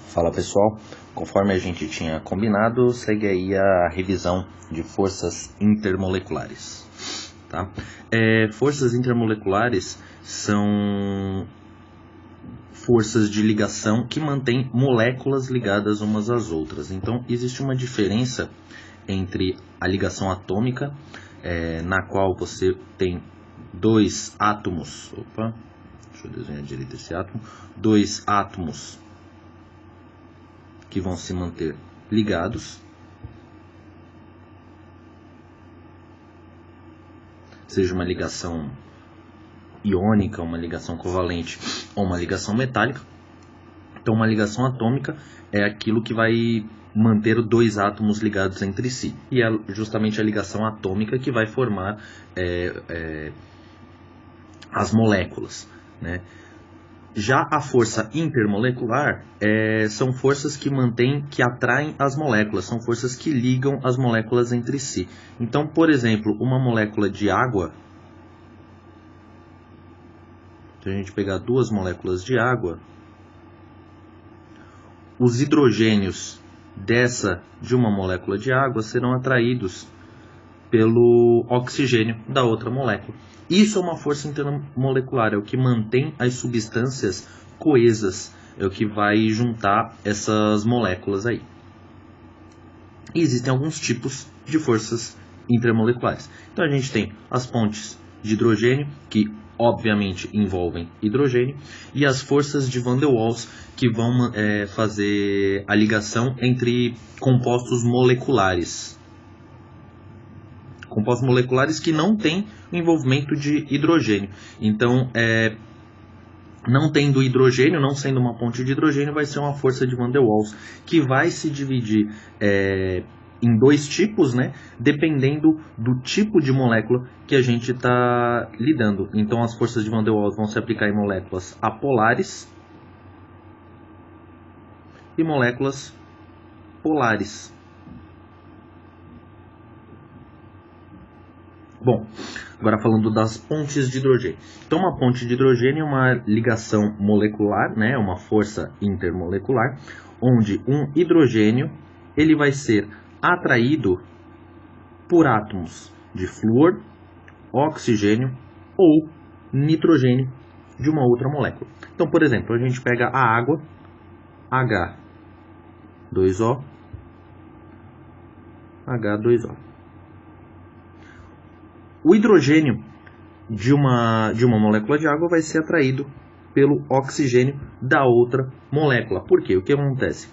Fala pessoal, conforme a gente tinha combinado, segue aí a revisão de forças intermoleculares. Tá? Forças intermoleculares são forças de ligação que mantêm moléculas ligadas umas às outras. Então existe uma diferença entre a ligação atômica, na qual você tem dois átomos, deixa eu desenhar direito esse átomo, dois átomos que vão se manter ligados, seja uma ligação iônica, uma ligação covalente ou uma ligação metálica. Então uma ligação atômica é aquilo que vai manter dois átomos ligados entre si, e é justamente a ligação atômica que vai formar as moléculas, né? Já a força intermolecular são forças que atraem as moléculas, são forças que ligam as moléculas entre si. Então, por exemplo, uma molécula de água, se a gente pegar duas moléculas de água, os hidrogênios de uma molécula de água serão atraídos pelo oxigênio da outra molécula. Isso é uma força intermolecular, é o que mantém as substâncias coesas, é o que vai juntar essas moléculas aí. E existem alguns tipos de forças intermoleculares. Então a gente tem as pontes de hidrogênio, que obviamente envolvem hidrogênio, e as forças de Van der Waals, que vão fazer a ligação entre compostos moleculares. Compostos moleculares que não têm envolvimento de hidrogênio. Então, não tendo hidrogênio, não sendo uma ponte de hidrogênio, vai ser uma força de Van der Waals, que vai se dividir em dois tipos, né, dependendo do tipo de molécula que a gente está lidando. Então, as forças de Van der Waals vão se aplicar em moléculas apolares e moléculas polares. Bom, agora falando das pontes de hidrogênio. Então, uma ponte de hidrogênio é uma ligação molecular, né, uma força intermolecular, onde um hidrogênio ele vai ser atraído por átomos de flúor, oxigênio ou nitrogênio de uma outra molécula. Então, por exemplo, a gente pega a água, H2O, H2O. O hidrogênio de uma molécula de água vai ser atraído pelo oxigênio da outra molécula. Por quê? O que acontece?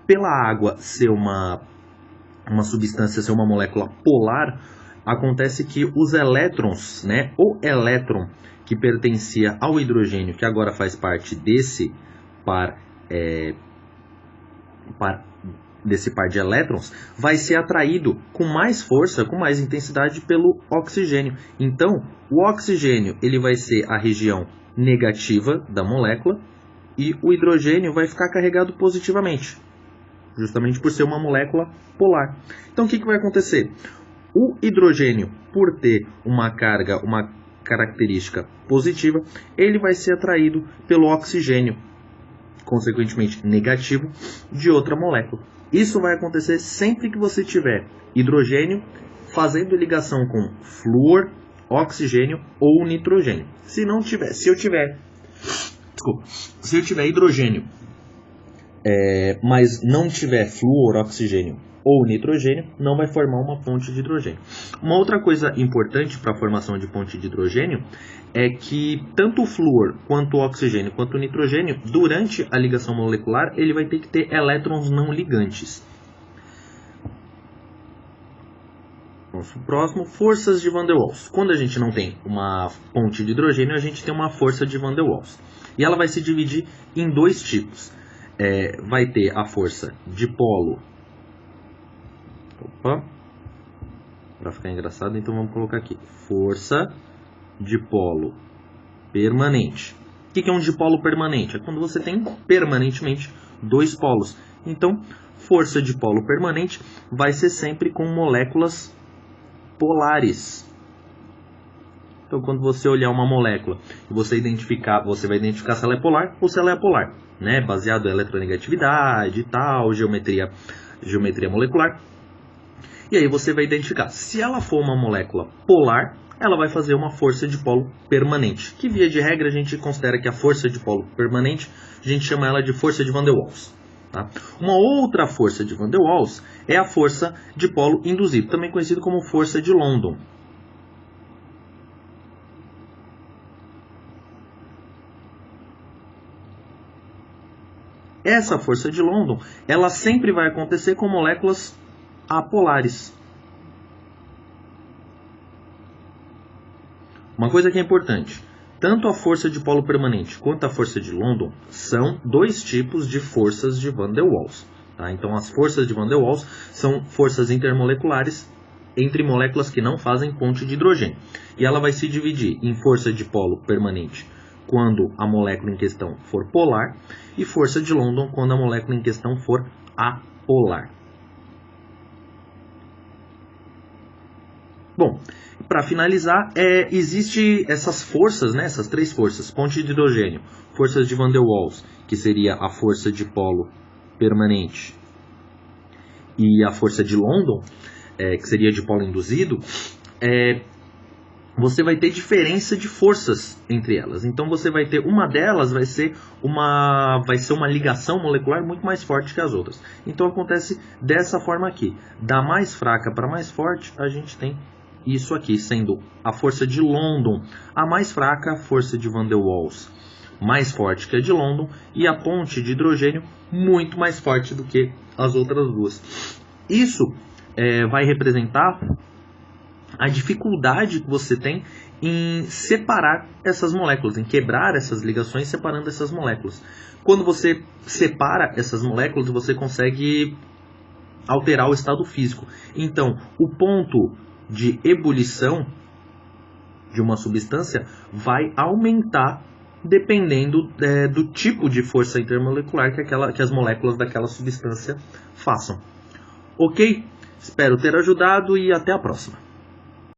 Pela água ser uma substância, ser uma molécula polar, acontece que os elétrons, né, o elétron que pertencia ao hidrogênio, que agora faz parte desse par de elétrons, vai ser atraído com mais força, com mais intensidade pelo oxigênio. Então, o oxigênio ele vai ser a região negativa da molécula e o hidrogênio vai ficar carregado positivamente, justamente por ser uma molécula polar. Então, o que vai acontecer? O hidrogênio, por ter uma característica positiva, ele vai ser atraído pelo oxigênio, consequentemente negativo, de outra molécula. Isso vai acontecer sempre que você tiver hidrogênio fazendo ligação com flúor, oxigênio ou nitrogênio. Se eu tiver hidrogênio, mas não tiver flúor, oxigênio ou nitrogênio, não vai formar uma ponte de hidrogênio. Uma outra coisa importante para a formação de ponte de hidrogênio é que tanto o flúor, quanto o oxigênio, quanto o nitrogênio, durante a ligação molecular, ele vai ter que ter elétrons não ligantes. Vamos para o próximo, forças de Van der Waals. Quando a gente não tem uma ponte de hidrogênio, a gente tem uma força de Van der Waals. E ela vai se dividir em dois tipos. Vai ter a força de polo. Para ficar engraçado, então vamos colocar aqui. Força de polo permanente. O que é um dipolo permanente? É quando você tem permanentemente dois polos. Então, força de polo permanente vai ser sempre com moléculas polares. Então, quando você olhar uma molécula e você vai identificar se ela é polar ou se ela é apolar, né? Baseado em eletronegatividade e tal, geometria molecular. E aí você vai identificar. Se ela for uma molécula polar, ela vai fazer uma força de polo permanente. Que via de regra a gente considera que a força de polo permanente, a gente chama ela de força de Van der Waals. Tá? Uma outra força de Van der Waals é a força de polo induzido, também conhecido como força de London. Essa força de London, ela sempre vai acontecer com moléculas apolares. Uma coisa que é importante, tanto a força de polo permanente quanto a força de London são dois tipos de forças de Van der Waals. Tá? Então as forças de Van der Waals são forças intermoleculares entre moléculas que não fazem ponte de hidrogênio. E ela vai se dividir em força de polo permanente quando a molécula em questão for polar e força de London quando a molécula em questão for apolar. Bom, para finalizar, existe essas forças, né, essas três forças, ponte de hidrogênio, forças de Van der Waals, que seria a força de polo permanente, e a força de London, que seria de polo induzido, você vai ter diferença de forças entre elas. Então você vai ter, uma delas vai ser uma ligação molecular muito mais forte que as outras. Então acontece dessa forma aqui, da mais fraca para mais forte, a gente tem isso aqui, sendo a força de London a mais fraca, a força de Van der Waals mais forte que a de London, e a ponte de hidrogênio muito mais forte do que as outras duas. Isso vai representar a dificuldade que você tem em separar essas moléculas, em quebrar essas ligações separando essas moléculas. Quando você separa essas moléculas, você consegue alterar o estado físico. Então, o ponto de ebulição de uma substância vai aumentar dependendo do tipo de força intermolecular que as moléculas daquela substância façam. Ok? Espero ter ajudado e até a próxima.